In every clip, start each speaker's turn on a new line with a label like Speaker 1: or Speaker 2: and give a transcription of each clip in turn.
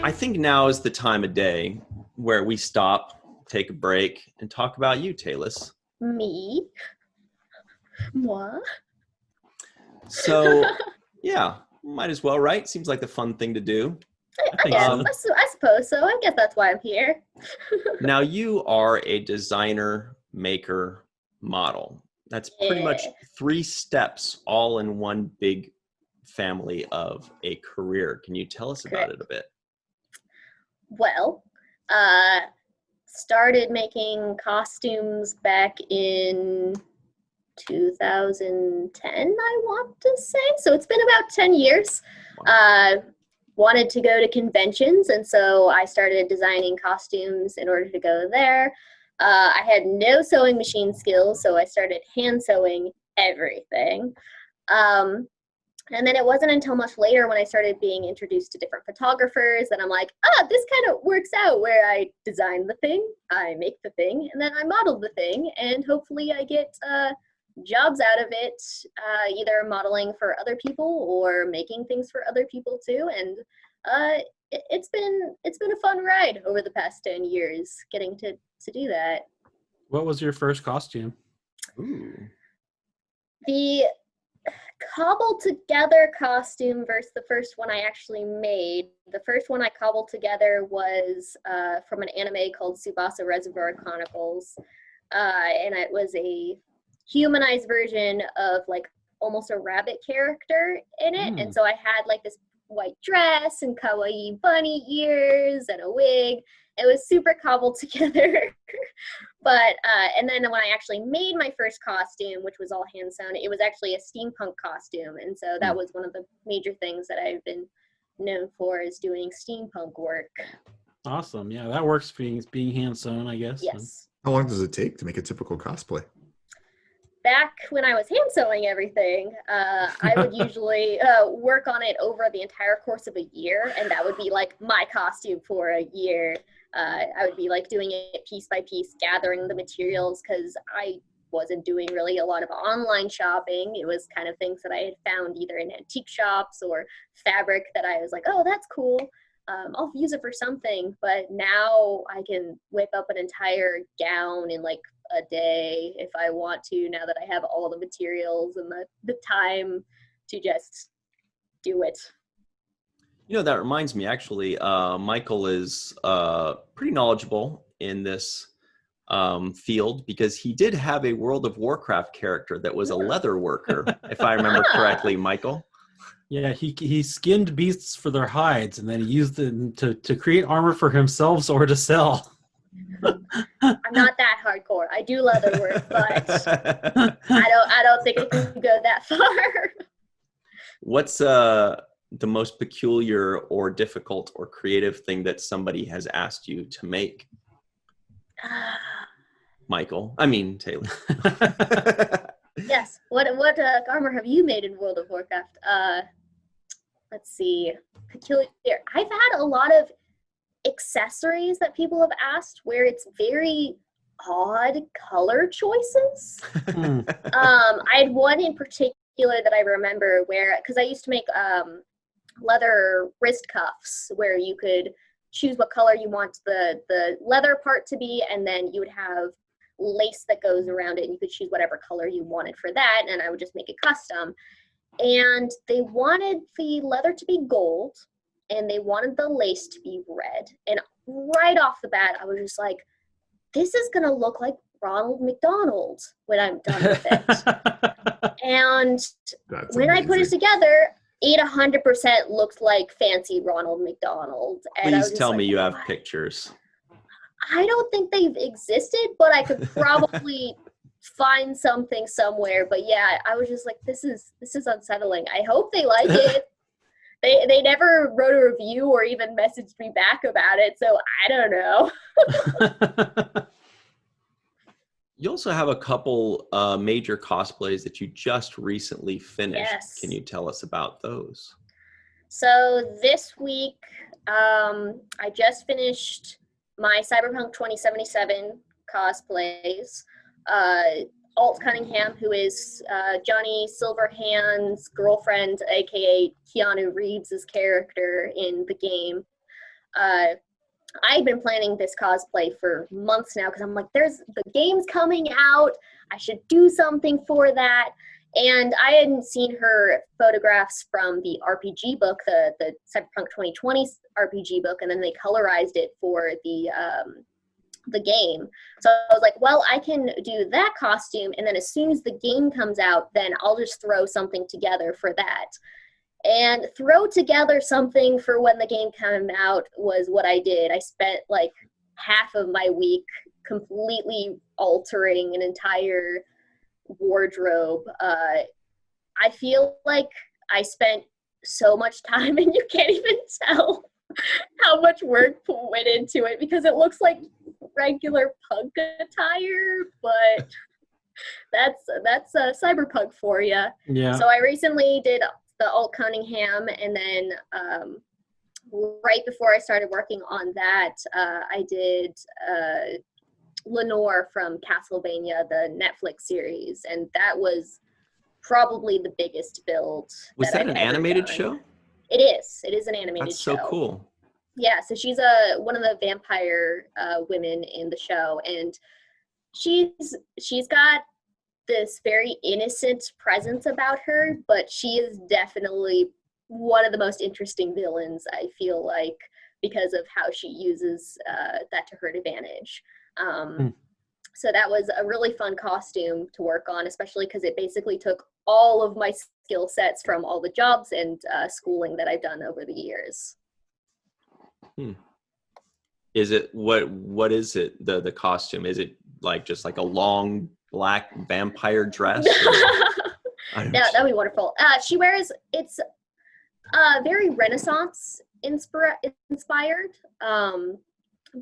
Speaker 1: I think now is the time of day where we stop, take a break, and talk about you, Tayliss.
Speaker 2: Me? Moi?
Speaker 1: So, yeah, might as well, right? Seems like the fun thing to do.
Speaker 2: I suppose so. I guess that's why I'm here.
Speaker 1: Now, you are a designer, maker, model. That's pretty much 3 steps all in one big family of a career. Can you tell us about it a bit?
Speaker 2: Well, started making costumes back in 2010, I want to say. So it's been about 10 years.
Speaker 1: Wow.
Speaker 2: Wanted to go to conventions, and so I started designing costumes in order to go there. I had no sewing machine skills, so I started hand sewing everything. And then it wasn't until much later when I started being introduced to different photographers that I'm like, this kind of works out, where I design the thing, I make the thing, and then I model the thing, and hopefully I get jobs out of it, either modeling for other people or making things for other people too. And it's been a fun ride over the past 10 years getting to do that.
Speaker 3: What was your first costume?
Speaker 1: Ooh.
Speaker 2: The cobbled together costume versus the first one I actually made. The first one I cobbled together was from an anime called Tsubasa Reservoir Chronicles, and it was a humanized version of like almost a rabbit character in it. And so I had like this white dress and kawaii bunny ears and a wig. It was super cobbled together. But and then when I actually made my first costume, which was all hand sewn, it was actually a steampunk costume. And so that was one of the major things that I've been known for, is doing steampunk work.
Speaker 3: Awesome. Yeah, that works, being hand sewn, I guess.
Speaker 2: Yes.
Speaker 4: How long does it take to make a typical cosplay?
Speaker 2: Back when I was hand sewing everything, I would usually work on it over the entire course of a year, and that would be like my costume for a year. I would be like doing it piece by piece, gathering the materials, because I wasn't doing really a lot of online shopping. It was kind of things that I had found either in antique shops or fabric that I was like, oh, that's cool. I'll use it for something. But now I can whip up an entire gown in like a day if I want to, now that I have all the materials and the time to just do it.
Speaker 1: You know, that reminds me, actually, Michael is pretty knowledgeable in this field, because he did have a World of Warcraft character that was a leather worker, if I remember correctly, Michael.
Speaker 3: Yeah, he skinned beasts for their hides, and then he used them to create armor for himself or to sell.
Speaker 2: I'm not that hardcore. I do leather work, but I don't think I can go that far.
Speaker 1: What's the most peculiar or difficult or creative thing that somebody has asked you to make? Michael, I mean Taylor.
Speaker 2: Yes. What armor have you made in World of Warcraft? Let's see. Peculiar. I've had a lot of accessories that people have asked where it's very odd color choices. I had one in particular that I remember where, because I used to make leather wrist cuffs where you could choose what color you want the leather part to be, and then you would have lace that goes around it, and you could choose whatever color you wanted for that, and I would just make it custom. And they wanted the leather to be gold, and they wanted the lace to be red. And right off the bat, I was just like, this is gonna look like Ronald McDonald when I'm done with it. And when I put it together, it 100% looked like fancy Ronald McDonald. And
Speaker 1: Please tell me you have pictures.
Speaker 2: I don't think they've existed, but I could probably find something somewhere. But yeah, I was just like, this is unsettling. I hope they like it. They never wrote a review or even messaged me back about it, so I don't know.
Speaker 1: You also have a couple major cosplays that you just recently finished.
Speaker 2: Yes.
Speaker 1: Can you tell us about those?
Speaker 2: So this week, I just finished my Cyberpunk 2077 cosplays. Alt Cunningham, who is Johnny Silverhand's girlfriend, aka Keanu Reeves' character in the game, I've been planning this cosplay for months now because I'm like, there's the game's coming out. I should do something for that. And I hadn't seen her photographs from the RPG book, the Cyberpunk 2020 RPG book, and then they colorized it for the game. So I was like, well, I can do that costume, and then as soon as the game comes out, then I'll just throw something together for that. And throw together something for when the game came out was what I did. I spent like half of my week completely altering an entire wardrobe. I feel like I spent so much time, and you can't even tell how much work went into it because it looks like regular punk attire, but that's cyberpunk for you.
Speaker 3: Yeah.
Speaker 2: So I recently did the Alt Cunningham, and then right before I started working on that, I did Lenore from Castlevania, the Netflix series, and that was probably the biggest build.
Speaker 1: Was that
Speaker 2: I've
Speaker 1: an
Speaker 2: ever
Speaker 1: animated
Speaker 2: done.
Speaker 1: show?
Speaker 2: It is. It is an animated
Speaker 1: That's
Speaker 2: show.
Speaker 1: so cool.
Speaker 2: Yeah, so she's one of the vampire women in the show, and she's got this very innocent presence about her, but she is definitely one of the most interesting villains, I feel like, because of how she uses that to her advantage. So that was a really fun costume to work on, especially because it basically took all of my skill sets from all the jobs and schooling that I've done over the years.
Speaker 1: Is it what is it, the costume? Is it like just like a long black vampire dress?
Speaker 2: That'd be wonderful. She wears, it's very Renaissance inspired.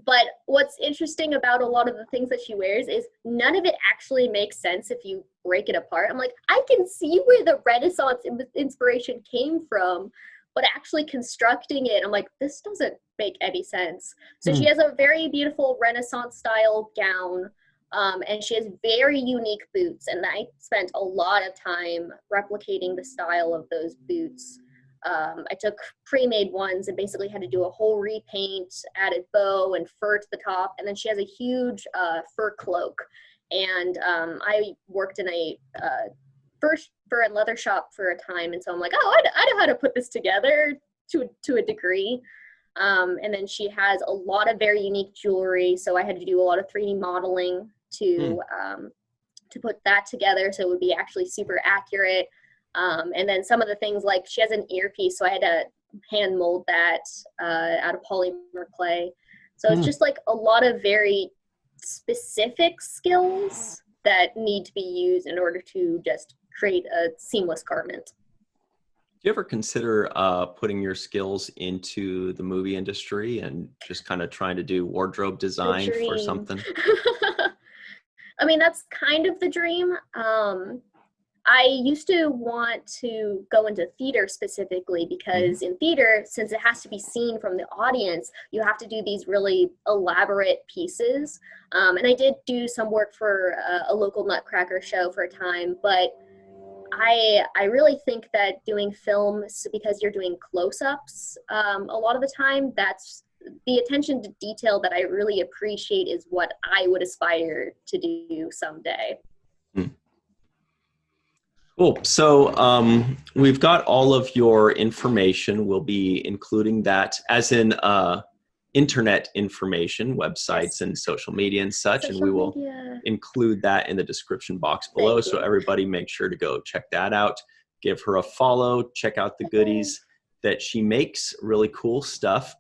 Speaker 2: But what's interesting about a lot of the things that she wears is none of it actually makes sense if you break it apart. I'm like, I can see where the Renaissance inspiration came from, but actually constructing it, I'm like, this doesn't make any sense. So she has a very beautiful Renaissance style gown, and she has very unique boots, and I spent a lot of time replicating the style of those boots. I took pre-made ones and basically had to do a whole repaint, added bow and fur to the top, and then she has a huge fur cloak. And I worked in a fur and leather shop for a time, and so I'm like, oh, I know how to put this together to a degree. And then she has a lot of very unique jewelry, so I had to do a lot of 3D modeling to put that together so it would be actually super accurate. And then some of the things, like she has an earpiece, so I had to hand mold that out of polymer clay. So it's just like a lot of very specific skills that need to be used in order to just create a seamless garment.
Speaker 1: Do you ever consider putting your skills into the movie industry and just kind of trying to do wardrobe design for something?
Speaker 2: I mean, that's kind of the dream. I used to want to go into theater specifically because in theater, since it has to be seen from the audience, you have to do these really elaborate pieces. And I did do some work for a local Nutcracker show for a time, but I really think that doing films, because you're doing close-ups a lot of the time, that's the attention to detail that I really appreciate is what I would aspire to do someday.
Speaker 1: Cool. So we've got all of your information. We'll be including that as in internet information, websites and social media and such, and we will include that in the description box below. So everybody make sure to go check that out. Give her a follow. Check out the goodies that she makes. Really cool stuff.